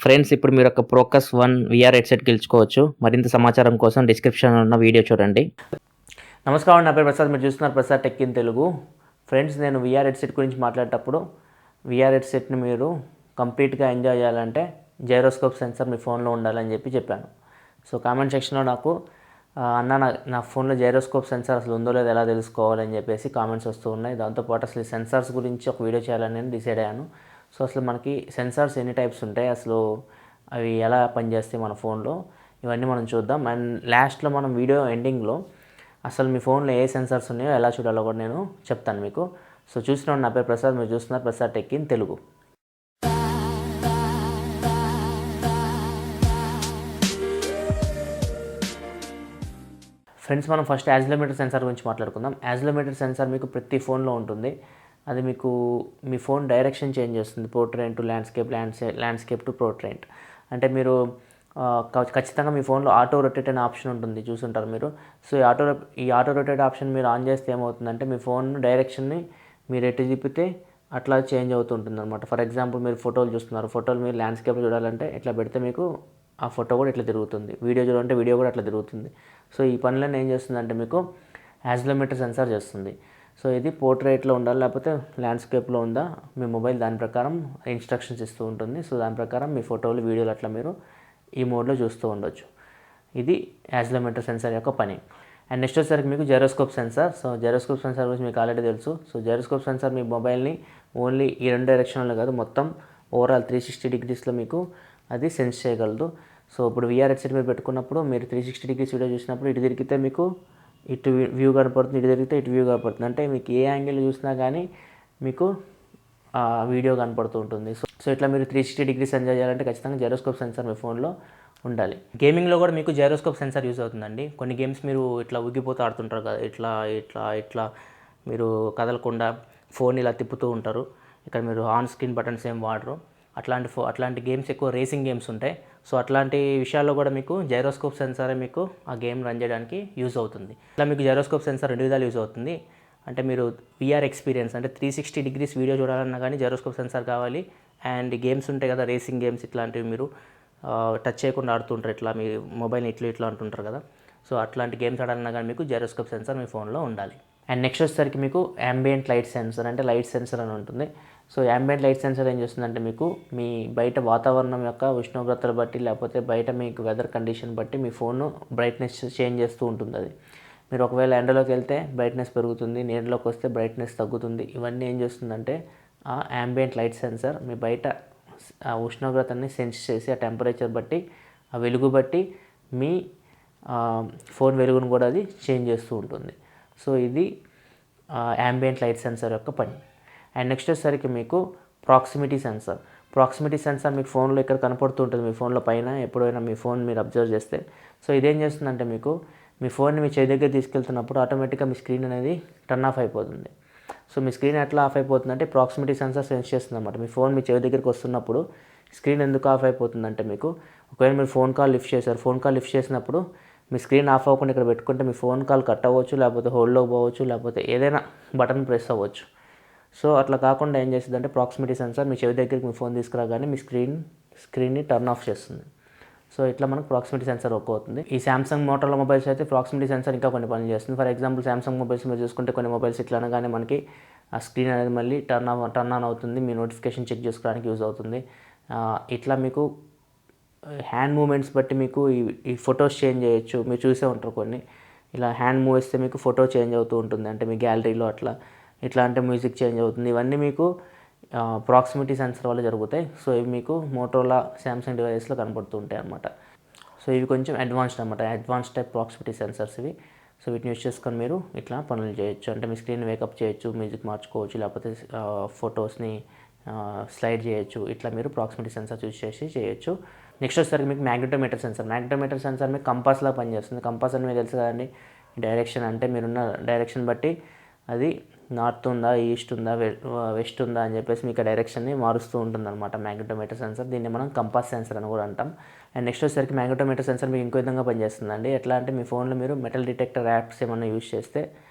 Friends ఇప్పుడు మీరు ఒక ప్రోకస్ వన్ విఆర్ హెడ్సెట్ గెలుచుకోవచ్చు. మరింత సమాచారం కోసం డిస్క్రిప్షన్లో ఉన్న వీడియో చూడండి. నమస్కారం, నా పేరు ప్రసాద్. మీరు చూస్తున్నారు Prasad tech in Telugu. Friends, నేను విఆర్ హెడ్సెట్ గురించి మాట్లాడేటప్పుడు విఆర్ హెడ్సెట్ని మీరు కంప్లీట్గా ఎంజాయ్ చేయాలంటే జైరోస్కోప్ సెన్సార్ మీ ఫోన్లో ఉండాలని చెప్పాను. సో కామెంట్ సెక్షన్లో నాకు అన్న నా ఫోన్లో జైరోస్కోప్ సెన్సార్ అసలు ఉందో లేదో ఎలా తెలుసుకోవాలని చెప్పేసి కామెంట్స్ వస్తూ ఉన్నాయి. దాంతోపాటు అసలు ఈ సెన్సార్స్ గురించి ఒక వీడియో చేయాలని నేను డిసైడ్ అయ్యాను. సో అసలు మనకి సెన్సార్స్ ఎన్ని టైప్స్ ఉంటాయి, అసలు అవి ఎలా పనిచేస్తాయి మన ఫోన్లో, ఇవన్నీ మనం చూద్దాం. అండ్ లాస్ట్లో మనం వీడియో ఎండింగ్లో అసలు మీ ఫోన్లో ఏ సెన్సార్స్ ఉన్నాయో ఎలా చూడాలో కూడా నేను చెప్తాను మీకు. సో చూసిన నా పేరు ప్రసాద్, మీరు చూస్తున్నారు Prasad tech in Telugu. Friends, మనం ఫస్ట్ యాక్సిలరోమీటర్ సెన్సార్ గురించి మాట్లాడుకుందాం. యాక్సిలరోమీటర్ సెన్సార్ మీకు ప్రతి ఫోన్లో ఉంటుంది. అది మీకు మీ ఫోన్ డైరెక్షన్ చేంజ్ చేస్తుంది, portrait to landscape, landscape to portrait. అంటే మీరు ఖచ్చితంగా మీ ఫోన్లో ఆటో రొటేట్ అనే ఆప్షన్ ఉంటుంది, చూసుంటారు మీరు. సో ఈ ఆటో రొటేట్ ఆప్షన్ మీరు ఆన్ చేస్తే ఏమవుతుందంటే మీ ఫోన్ డైరెక్షన్ని మీరు ఎటు తిప్పితే అట్లా చేంజ్ అవుతుంటుంది అనమాట. ఫర్ ఎగ్జాంపుల్, మీరు ఫోటోలు చూస్తున్నారు, ఫోటోలు మీరు ల్యాండ్స్కేప్ చూడాలంటే ఇట్లా పెడితే మీకు ఆ ఫోటో కూడా ఇట్లా తిరుగుతుంది, వీడియో చూడాలంటే వీడియో కూడా అట్లా తిరుగుతుంది. సో ఈ పనులన్నీ ఏం చేస్తుందంటే మీకు యాక్సిలరోమీటర్ సెన్సార్ చేస్తుంది. సో ఇది పోర్ట్రైట్లో ఉండాలి లేకపోతే ల్యాండ్స్కేప్లో ఉందా మీ మొబైల్, దాని ప్రకారం ఇన్స్ట్రక్షన్స్ ఇస్తూ ఉంటుంది. సో దాని ప్రకారం మీ ఫోటోలు, వీడియోలు అట్లా మీరు ఈ మోడ్లో చూస్తూ ఉండొచ్చు. ఇది యాక్సిలరోమీటర్ సెన్సార్ యొక్క పని. అండ్ నెక్స్ట్ వచ్చేసరికి మీకు gyroscope sensor. So gyroscope sensor గురించి మీకు ఆల్రెడీ తెలుసు. సో జైరోస్కోప్ సెన్సార్ మీ మొబైల్ని ఓన్లీ ఈ రెండు డైరెక్షన్లో కాదు, మొత్తం ఓవరాల్ 360 డిగ్రీస్లో మీకు అది సెన్స్ చేయగలదు. సో ఇప్పుడు విఆర్ హెడ్సెట్ మీరు పెట్టుకున్నప్పుడు మీరు 360 డిగ్రీస్ వీడియో చూసినప్పుడు ఇటు తిరిగితే మీకు ఇటు వ్యూ కనపడుతుంది, ఇటు తిరిగితే ఇటు వ్యూ కనపడుతుంది. అంటే మీకు ఏ యాంగిల్ చూసినా కానీ మీకు వీడియో కనపడుతూ ఉంటుంది. సో ఇట్లా మీరు 360 డిగ్రీస్ ఎంజాయ్ చేయాలంటే ఖచ్చితంగా జైరోస్కోప్ సెన్సార్ మీ ఫోన్లో ఉండాలి. గేమింగ్లో కూడా మీకు జైరోస్కోప్ సెన్సార్ యూజ్ అవుతుందండి. కొన్ని గేమ్స్ మీరు ఇట్లా ఊగిపోతూ ఆడుతుంటారు కదా, ఇట్లా ఇట్లా ఇట్లా మీరు కదలకుండా ఫోన్ ఇలా తిప్పుతూ ఉంటారు. ఇక్కడ మీరు ఆన్ స్క్రీన్ బటన్స్ ఏం వాడరు. అట్లాంటి గేమ్స్ ఎక్కువ రేసింగ్ గేమ్స్ ఉంటాయి. సో అట్లాంటి విషయాల్లో కూడా మీకు జైరోస్కోప్ సెన్సారే మీకు ఆ గేమ్ రన్ చేయడానికి యూజ్ అవుతుంది. ఇట్లా మీకు జైరోస్కోప్ సెన్సార్ రెండు విధాలు యూజ్ అవుతుంది. అంటే మీరు విఆర్ ఎక్స్పీరియన్స్ అంటే 360 డిగ్రీస్ వీడియో చూడాలన్నా కానీ జైరోస్కోప్ సెన్సార్ కావాలి. అండ్ గేమ్స్ ఉంటాయి కదా, రేసింగ్ గేమ్స్, ఇట్లాంటివి మీరు టచ్ చేయకుండా ఆడుతుంటారు, ఇట్లా మీ మొబైల్ని ఇట్లా అంటుంటారు కదా. సో అట్లాంటి గేమ్స్ ఆడాలన్నా కానీ మీకు జైరోస్కోప్ సెన్సార్ మీ ఫోన్లో ఉండాలి. అండ్ నెక్స్ట్ వచ్చేసరికి మీకు యాంబియంట్ లైట్ సెన్సర్, అంటే లైట్ సెన్సర్ అని ఉంటుంది. సో యాంబియంట్ లైట్ సెన్సర్ ఏం చేస్తుందంటే మీకు మీ బయట వాతావరణం యొక్క ఉష్ణోగ్రతలు బట్టి లేకపోతే బయట మీకు వెదర్ కండిషన్ బట్టి మీ ఫోన్ బ్రైట్నెస్ చేంజ్ చేస్తూ ఉంటుంది. అది మీరు ఒకవేళ ఎండలోకి వెళ్తే బ్రైట్నెస్ పెరుగుతుంది, నీడలోకి వస్తే బ్రైట్నెస్ తగ్గుతుంది. ఇవన్నీ ఏం చేస్తుందంటే ఆ యాంబియంట్ లైట్ సెన్సర్ మీ బయట ఆ ఉష్ణోగ్రతని సెన్స్ చేసి ఆ టెంపరేచర్ బట్టి, ఆ వెలుగు బట్టి మీ ఫోన్ వెలుగును కూడా అది చేంజ్ చేస్తూ ఉంటుంది. సో ఇది యాంబియంట్ లైట్ సెన్సర్ యొక్క పని. అండ్ నెక్స్ట్ వచ్చేసరికి మీకు ప్రాక్సిమిటీ సెన్సార్. ప్రాక్సిమిటీ సెన్సార్ మీకు ఫోన్లో ఇక్కడ కనపడుతూ ఉంటుంది, మీ ఫోన్లో పైన ఎప్పుడైనా మీ ఫోన్ మీరు అబ్జర్వ్ చేస్తే. సో ఇదేం చేస్తుందంటే మీకు మీ ఫోన్ని మీ చేతి దగ్గర తీసుకెళ్తున్నప్పుడు ఆటోమేటిక్గా మీ స్క్రీన్ అనేది టర్న్ ఆఫ్ అయిపోతుంది. సో మీ స్క్రీన్ ఎట్లా ఆఫ్ అయిపోతుందంటే ప్రాక్సిమిటీ సెన్సార్ సెన్స్ చేస్తుంది అనమాట. మీ ఫోన్ మీ చేతి దగ్గరికి వస్తున్నప్పుడు స్క్రీన్ ఎందుకు ఆఫ్ అయిపోతుందంటే మీకు ఒకవేళ మీరు ఫోన్ కాల్ లిఫ్ట్ చేశారు, ఫోన్ కాల్ లిఫ్ట్ చేసినప్పుడు మీ స్క్రీన్ ఆఫ్ అవ్వకుండా ఇక్కడ పెట్టుకుంటే మీ ఫోన్ కాల్ కట్ అవ్వచ్చు, లేకపోతే హోల్డ్లోకి పోవచ్చు, లేకపోతే ఏదైనా బటన్ ప్రెస్ అవ్వచ్చు. సో అట్లా కాకుండా ఏం చేస్తుందంటే ప్రాక్సిమిటీ సెన్సార్ మీ చెవి దగ్గరికి మీ ఫోన్ తీసుకురాగానే మీ స్క్రీన్ని టర్న్ ఆఫ్ చేస్తుంది. సో ఇట్లా మనకు ప్రాక్సిమిటీ సెన్సార్ వర్క్ అవుతుంది. ఈ సామ్సంగ్ మోటరోలా మొబైల్స్ అయితే ప్రాక్సిమిటీ సెన్సార్ ఇంకా కొన్ని పనులు చేస్తుంది. ఫర్ ఎగ్జాంపుల్ సామ్సంగ్ మొబైల్స్ మీరు చూసుకుంటే కొన్ని మొబైల్స్ ఇట్లా అనగానే మనకి ఆ స్క్రీన్ అనేది మళ్ళీ టర్న్ ఆన్ అవుతుంది, మీ నోటిఫికేషన్ చెక్ చేసుకోవడానికి యూజ్ అవుతుంది. ఇట్లా మీకు హ్యాండ్ మూమెంట్స్ బట్టి మీకు ఈ ఫొటోస్ చేంజ్ చేయొచ్చు. మీరు చూసే ఉంటారు కొన్ని, ఇలా హ్యాండ్ మూవ్ చేస్తే మీకు ఫోటో చేంజ్ అవుతూ ఉంటుంది, అంటే మీ గ్యాలరీలో ఇట్లా అంటే మ్యూజిక్ చేంజ్ అవుతుంది. ఇవన్నీ మీకు ప్రాక్సిమిటీ సెన్సర్ వల్ల జరుగుతాయి. సో ఇవి మీకు మోటరోలా, సామ్సంగ్ డివైసెస్లో కనపడుతూ ఉంటాయి అన్నమాట. సో ఇవి కొంచెం అడ్వాన్స్డ్ అనమాట, అడ్వాన్స్ టైప్ ప్రాక్సిమిటీ సెన్సర్స్ ఇవి. సో వీటిని యూజ్ చేసుకొని మీరు ఇట్లా పనులు చేయొచ్చు. అంటే మీ స్క్రీన్ వేకప్ చేయొచ్చు, మ్యూజిక్ మార్చుకోవచ్చు, లేకపోతే ఫొటోస్ని స్లైడ్ చేయొచ్చు. ఇట్లా మీరు ప్రాక్సిమిటీ సెన్సర్ యూజ్ చేసి చేయొచ్చు. నెక్స్ట్ వచ్చేసరికి మీకు మ్యాగ్నెటోమీటర్ సెన్సర్. మ్యాగ్నెటోమీటర్ సెన్సర్ మీకు కంపాస్లా పనిచేస్తుంది. కంపాస్ అని మీకు తెలుసు కదండి, డైరెక్షన్ అంటే మీరున్న డైరెక్షన్ బట్టి అది నార్త్ ఉందా, ఈస్ట్ ఉందా, వెస్ట్ ఉందా అని చెప్పేసి మీకు డైరెక్షన్ని మారుస్తూ ఉంటుంది అనమాట మ్యాగ్నెటోమీటర్ సెన్సర్. దీన్ని మనం కంపాస్ సెన్సర్ అని కూడా అంటాం. అండ్ నెక్స్ట్ వచ్చేసరికి మ్యాగ్నెటోమీటర్ సెన్సర్ మీకు ఇంకో విధంగా పనిచేస్తుందండి. ఎట్లా అంటే మీ ఫోన్లో మీరు మెటల్ డిటెక్టర్ యాప్స్ ఏమైనా యూజ్ చేస్తే,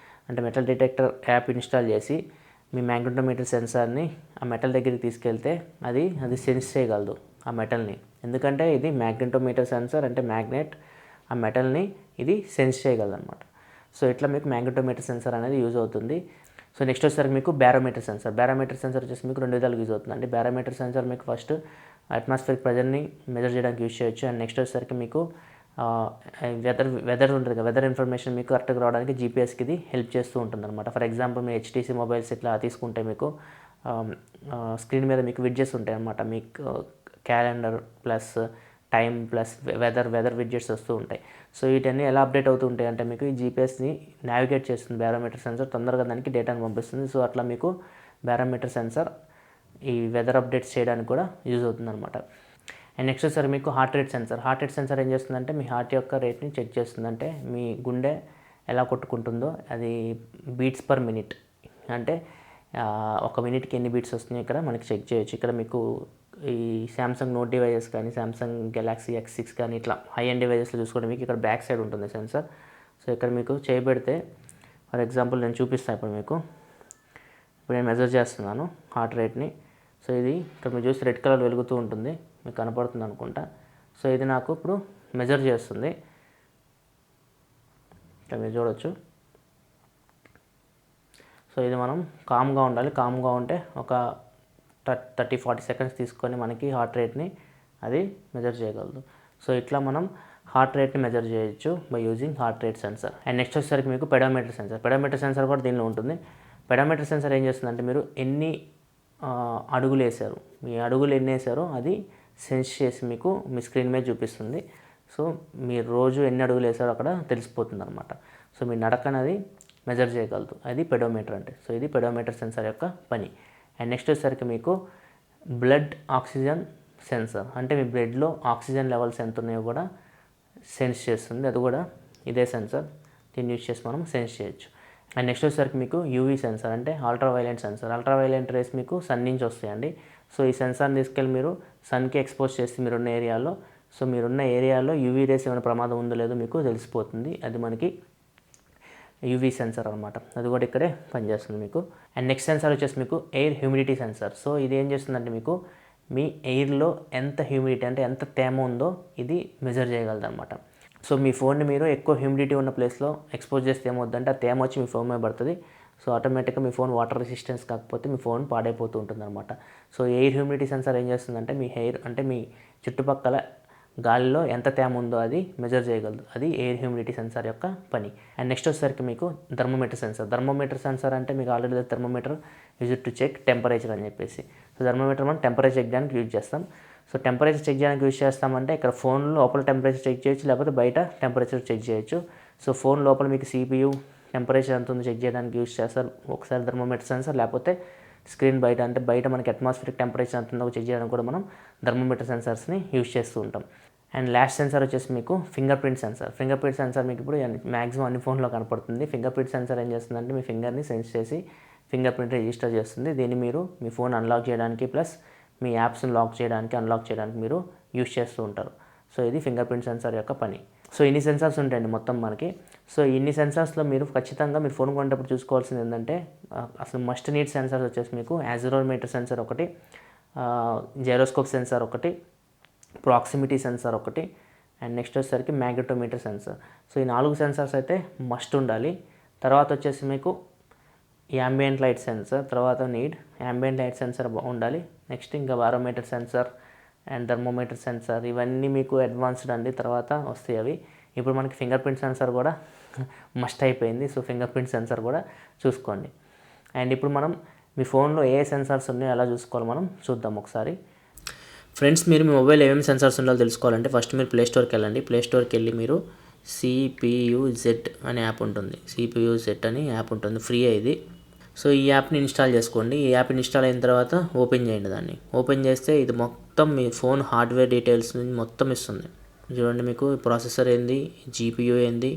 అంటే మెటల్ డిటెక్టర్ యాప్ ఇన్స్టాల్ చేసి మీ మ్యాగ్నెటోమీటర్ సెన్సార్ని ఆ మెటల్ దగ్గరికి తీసుకెళ్తే అది సెన్స్ చేయగలదు. ఆ మెటల్ని. ఎందుకంటే ఇది మ్యాగ్నెటోమీటర్ సెన్సార్, అంటే మ్యాగ్నెట్ ఆ మెటల్ని ఇది సెన్స్ చేయగలదన్నమాట. సో ఇట్లా మీకు మ్యాగ్నెటోమీటర్ సెన్సార్ అనేది యూజ్ అవుతుంది. సో నెక్స్ట్ వచ్చేసరికి మీకు బ్యారోమీటర్ సెన్సార్. బ్యారోమీటర్ సెన్సార్ వచ్చేసి మీకు 2 విధాలుగా యూజ్ అవుతుందండి. బ్యారోమీటర్ సెన్సార్ మీకు ఫస్ట్ అట్మాస్ఫియరిక్ ప్రెజర్ని మెజర్ చేయడానికి యూజ్ చేయొచ్చు. అండ్ నెక్స్ట్ వచ్చేసరికి మీకు వెదర్ ఉంటుంది కదా, వెదర్ ఇన్ఫర్మేషన్ మీకు కరెక్ట్గా రావడానికి జీపీఎస్కి ఇది హెల్ప్ చేస్తూ ఉంటుంది అనమాట. For example me HTC mobiles ఇట్లా తీసుకుంటే మీకు స్క్రీన్ మీద మీకు విడ్జెట్స్ ఉంటాయి అన్నమాట. మీకు calendar plus time plus weather widgets వస్తూ ఉంటాయి. సో వీటన్నీ ఎలా అప్డేట్ అవుతూ ఉంటాయి అంటే మీకు ఈ జీపీఎస్ని నావిగేట్ చేస్తుంది బ్యారోమీటర్ సెన్సార్, తొందరగా దానికి డేటాను పంపిస్తుంది. సో అట్లా మీకు బ్యారోమీటర్ సెన్సార్ ఈ వెదర్ అప్డేట్స్ చేయడానికి కూడా యూజ్ అవుతుంది అనమాట. అండ్ నెక్స్ట్ వచ్చేసరికి మీకు heart rate censor. Heart rate censor ఏం చేస్తుందంటే మీ హార్ట్ యొక్క రేట్ని చెక్ చేస్తుంది. అంటే మీ గుండె ఎలా కొట్టుకుంటుందో అది బీట్స్ పర్ మినిట్, అంటే ఒక మినిట్కి ఎన్ని బీట్స్ వస్తున్నాయి ఇక్కడ మనకి చెక్ చేయొచ్చు. ఇక్కడ మీకు ఈ శాంసంగ్ నోట్ డివైజెస్ కానీ సామ్సంగ్ గెలాక్సీ X6 కానీ ఇట్లా హై ఎండ్ డివైజెస్లో చూసుకుంటే మీకు ఇక్కడ బ్యాక్ సైడ్ ఉంటుంది సెన్సార్. సో ఇక్కడ మీకు చేయబెడితే ఫర్ ఎగ్జాంపుల్ నేను చూపిస్తాను ఇప్పుడు నేను మెజర్ చేస్తున్నాను హార్ట్ రేట్ని. సో ఇది ఇక్కడ మీరు చూస్తే రెడ్ కలర్ వెలుగుతూ ఉంటుంది, మీకు కనపడుతుంది అనుకుంటా. సో ఇది నాకు ఇప్పుడు మెజర్ చేస్తుంది, ఇక్కడ మీరు చూడవచ్చు. సో ఇది మనం కామ్గా ఉండాలి. కామ్గా ఉంటే ఒక 30-40 సెకండ్స్ తీసుకొని మనకి హార్ట్ రేట్ని అది మెజర్ చేయగలదు. సో ఇట్లా మనం హార్ట్ రేట్ని మెజర్ చేయొచ్చు by using heart rate censor. And next వచ్చేసరికి మీకు పెడోమీటర్ సెన్సార్. పెడోమీటర్ సెన్సార్ కూడా దీనిలో ఉంటుంది. పెడోమీటర్ సెన్సార్ ఏం చేస్తుందంటే మీరు ఎన్ని అడుగులు వేశారు, మీ అడుగులు ఎన్ని వేసారో అది సెన్స్ చేసి మీకు మీ స్క్రీన్ మీద చూపిస్తుంది. సో మీరు రోజు ఎన్ని అడుగులు వేసారో అక్కడ తెలిసిపోతుంది అనమాట. సో మీ నడక అనేది మెజర్ చేయగలదు, అది పెడోమీటర్ అంటే. సో ఇది పెడోమీటర్ సెన్సార్ యొక్క పని. అండ్ నెక్స్ట్ వచ్చేసరికి మీకు బ్లడ్ ఆక్సిజన్ సెన్సార్, అంటే మీ బ్లడ్లో ఆక్సిజన్ లెవెల్స్ ఎంత ఉన్నాయో కూడా సెన్స్ చేస్తుంది. అది కూడా ఇదే సెన్సార్, దీన్ని యూజ్ చేసి మనం సెన్స్ చేయొచ్చు. అండ్ నెక్స్ట్ వచ్చేసరికి మీకు యూవీ సెన్సార్, అంటే అల్ట్రావైలెంట్ సెన్సార్. అల్ట్రావైలెంట్ రేస్ మీకు సన్ నుంచి వస్తాయండి. సో ఈ సెన్సార్ని తీసుకెళ్ళి మీరు సన్కి ఎక్స్పోజ్ చేస్తే మీరున్న ఏరియాలో, సో మీరున్న ఏరియాలో యూవీ రేస్ ఏమైనా ప్రమాదం ఉందో లేదో మీకు తెలిసిపోతుంది. అది మనకి యూవీ సెన్సార్ అనమాట. అది కూడా ఇక్కడే పనిచేస్తుంది మీకు. అండ్ నెక్స్ట్ సెన్సార్ వచ్చేసి మీకు ఎయిర్ హ్యూమిడిటీ సెన్సార్. సో ఇది ఏం చేస్తుందంటే మీకు మీ ఎయిర్లో ఎంత హ్యూమిడిటీ, అంటే ఎంత తేమ ఉందో ఇది మెజర్ చేయగలదు అనమాట. సో మీ ఫోన్ని మీరు ఎక్కువ హ్యూమిడిటీ ఉన్న ప్లేస్లో ఎక్స్పోజ్ చేస్తే ఏమవుతుందంటే ఆ తేమ వచ్చి మీ ఫోన్ మీద పడుతుంది. సో ఆటోమేటిక్గా మీ ఫోన్ వాటర్ రెసిస్టెన్స్ కాకపోతే మీ ఫోన్ పాడైపోతూ ఉంటుంది అనమాట. సో ఎయిర్ హ్యూమిడిటీ సెన్సార్ ఏం చేస్తుందంటే మీ ఎయిర్, అంటే మీ చుట్టుపక్కల గాలిలో ఎంత తేమ ఉందో అది మెజర్ చేయగలదు. అది ఎయిర్ హ్యూమిడిటీ సెన్సార్ యొక్క పని. అండ్ నెక్స్ట్ వచ్చేసరికి మీకు థర్మోమీటర్ సెన్సార్. థర్మోమీటర్ సెన్సార్ అంటే మీకు already thermometer use to check temperature అని చెప్పేసి. సో థర్మోమీటర్ మనం టెంపరేచర్ చెక్ చేయడానికి యూజ్ చేస్తాం. సో టెంపరేచర్ చెక్ చేయడానికి యూజ్ చేస్తామంటే ఇక్కడ ఫోన్ లోపల టెంపరేచర్ చెక్ చేయొచ్చు, లేకపోతే బయట టెంపరేచర్ చెక్ చేయొచ్చు. సో ఫోన్ లోపల మీకు CPU టెంపరేచర్ ఎంత ఉందో చెక్ చేయడానికి యూజ్ చేస్తారు ఒకసారి థర్మోమీటర్ సెన్సార్, లేకపోతే స్క్రీన్ బయట, అంటే బయట మనకి అట్మాస్ఫియరిక్ టెంపరేచర్ ఎంత ఉందో చెక్ చేయడానికి కూడా మనం థర్మోమీటర్ సెన్సార్స్ని యూజ్ చేస్తూ ఉంటాం. అండ్ లాస్ట్ సెన్సార్ వచ్చేసి మీకు finger print censor. Finger print censor మీకు ఇప్పుడు మ్యాక్సిమం అన్ని ఫోన్లో కనపడుతుంది. ఫింగర్ ప్రింట్ సెన్సార్ ఏం చేస్తుందంటే మీ ఫింగర్ని సెన్స్ చేసి ఫింగర్ ప్రింట్ రిజిస్టర్ చేస్తుంది. దీన్ని మీరు మీ ఫోన్ అన్లాక్ చేయడానికి ప్లస్ మీ యాప్స్ని లాక్ చేయడానికి అన్లాక్ చేయడానికి మీరు యూజ్ చేస్తూ ఉంటారు. సో ఇది ఫింగర్ ప్రింట్ సెన్సార్ యొక్క పని. సో ఇన్ని సెన్సార్స్ ఉంటాయండి మొత్తం మనకి. సో ఇన్ని సెన్సార్స్లో మీరు ఖచ్చితంగా మీరు ఫోన్ కొనేటప్పుడు చూసుకోవాల్సింది ఏంటంటే అసలు మస్ట్ నీడ్ సెన్సార్స్ వచ్చేసి మీకు యాక్సిలరోమీటర్ సెన్సార్ ఒకటి, జైరోస్కోప్ సెన్సార్ ఒకటి, ప్రాక్సిమిటీ సెన్సార్ ఒకటి, అండ్ నెక్స్ట్ వచ్చేసరికి మ్యాగ్నెటోమీటర్ సెన్సార్. సో ఈ 4 సెన్సార్స్ అయితే మస్ట్ ఉండాలి. తర్వాత వచ్చేసి మీకు యాంబియంట్ లైట్ సెన్సార్, తర్వాత నీడ్ యాంబియంట్ లైట్ సెన్సార్ ఉండాలి. నెక్స్ట్ ఇంకా barometer sensor and thermometer sensor, ఇవన్నీ మీకు అడ్వాన్స్డ్ అండి, తర్వాత వస్తాయి అవి. ఇప్పుడు మనకి ఫింగర్ ప్రింట్ సెన్సార్ కూడా మస్ట్ అయిపోయింది. సో ఫింగర్ ప్రింట్ సెన్సార్ కూడా చూసుకోండి. అండ్ ఇప్పుడు మనం మీ ఫోన్లో ఏ సెన్సార్స్ ఉన్నాయో ఎలా చూసుకోవాలో మనం చూద్దాం ఒకసారి. ఫ్రెండ్స్, మీరు మీ మొబైల్ ఏమేమి సెన్సార్స్ ఉండాలో తెలుసుకోవాలంటే ఫస్ట్ మీరు ప్లే స్టోర్కి వెళ్ళండి. ప్లే స్టోర్కి వెళ్ళి మీరు CPUZ అనే యాప్ ఉంటుంది. CPUZ అని యాప్ ఉంటుంది, ఫ్రీ ఇది. సో ఈ యాప్ని ఇన్స్టాల్ చేసుకోండి. ఈ యాప్ ఇన్స్టాల్ అయిన తర్వాత ఓపెన్ చేయండి. దాన్ని ఓపెన్ చేస్తే ఇది మొత్తం మీ ఫోన్ హార్డ్వేర్ డీటెయిల్స్ మొత్తం ఇస్తుంది. చూడండి, మీకు ప్రాసెసర్ ఏంది, GPU ఏంది,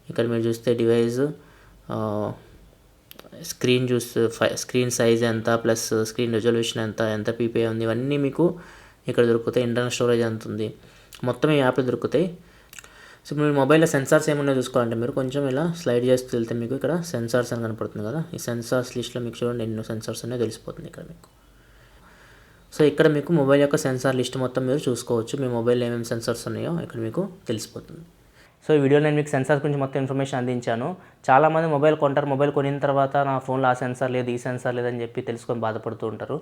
ఇక్కడ మీరు చూస్తే డివైస్, స్క్రీన్ చూస్తే స్క్రీన్ సైజ్ ఎంత, ప్లస్ స్క్రీన్ రెజల్యూషన్ ఎంత PPI ఉంది, ఇవన్నీ మీకు ఇక్కడ దొరుకుతాయి. ఇంటర్నల్ స్టోరేజ్ ఎంత ఉంది, మొత్తం ఈ యాప్లో దొరుకుతాయి. సో మీరు మొబైల్లో సెన్సార్స్ ఏమన్నా చూసుకోవాలంటే మీరు కొంచెం ఇలా స్లైడ్ చేస్తూ వెళ్తే మీకు ఇక్కడ సెన్సార్స్ అని కనపడుతుంది కదా. ఈ సెన్సార్స్ లిస్ట్లో మీకు చూడండి ఎన్నో సెన్సార్స్ ఉన్నాయో తెలిసిపోతుంది ఇక్కడ మీకు. సో ఇక్కడ మీకు మొబైల్ యొక్క సెన్సార్ లిస్ట్ మొత్తం మీరు చూసుకోవచ్చు. మీ మొబైల్లో ఏమేమి సెన్సార్స్ ఉన్నాయో ఇక్కడ మీకు తెలిసిపోతుంది. సో ఈ వీడియోలో నేను మీకు సెన్సార్స్ గురించి మొత్తం ఇన్ఫర్మేషన్ అందించాను. చాలామంది మొబైల్ కొంటారు, మొబైల్ కొనిన తర్వాత నా ఫోన్లో ఆ సెన్సార్ లేదు, ఈ సెన్సార్ లేదని చెప్పి తెలుసుకొని బాధపడుతూ ఉంటారు.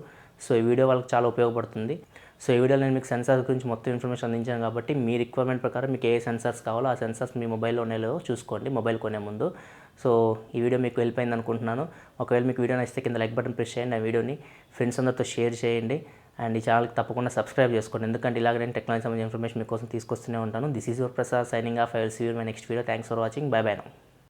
సో ఈ వీడియో వాళ్ళకి చాలా ఉపయోగపడుతుంది. సో ఈ వీడియోలో నేను మీకు సెన్సార్స్ గురించి మొత్తం ఇన్ఫర్మేషన్ అందించాను కాబట్టి మీ రిక్వైర్మెంట్ ప్రకారం మీకు ఏ సెన్సార్స్ కావాలో ఆ సెన్సార్స్ మీ మొబైల్లో ఉన్నాయో చూసుకోండి మొబైల్ కొనే ముందు. సో ఈ వీడియో మీకు హెల్ప్ అయింది అనుకుంటున్నాను. ఒకవేళ మీకు వీడియో నచ్చితే కింద లైక్ బటన్ ప్రెస్ చేయండి, ఆ వీడియోని ఫ్రెండ్స్ అందరితో షేర్ చేయండి అండ్ ఈ ఛానల్కి తప్పకుండా సబ్స్క్రైబ్ చేసుకోండి. ఎందుకంటే ఇలాగ నేను టెక్నాలజీ సంబంధించిన ఇన్ఫర్మేషన్ మీకోసం తీసుకొస్తూనే ఉంటాను. This is your Prasad signing off. I will see you in my next video. Thanks for watching. Bye bye now.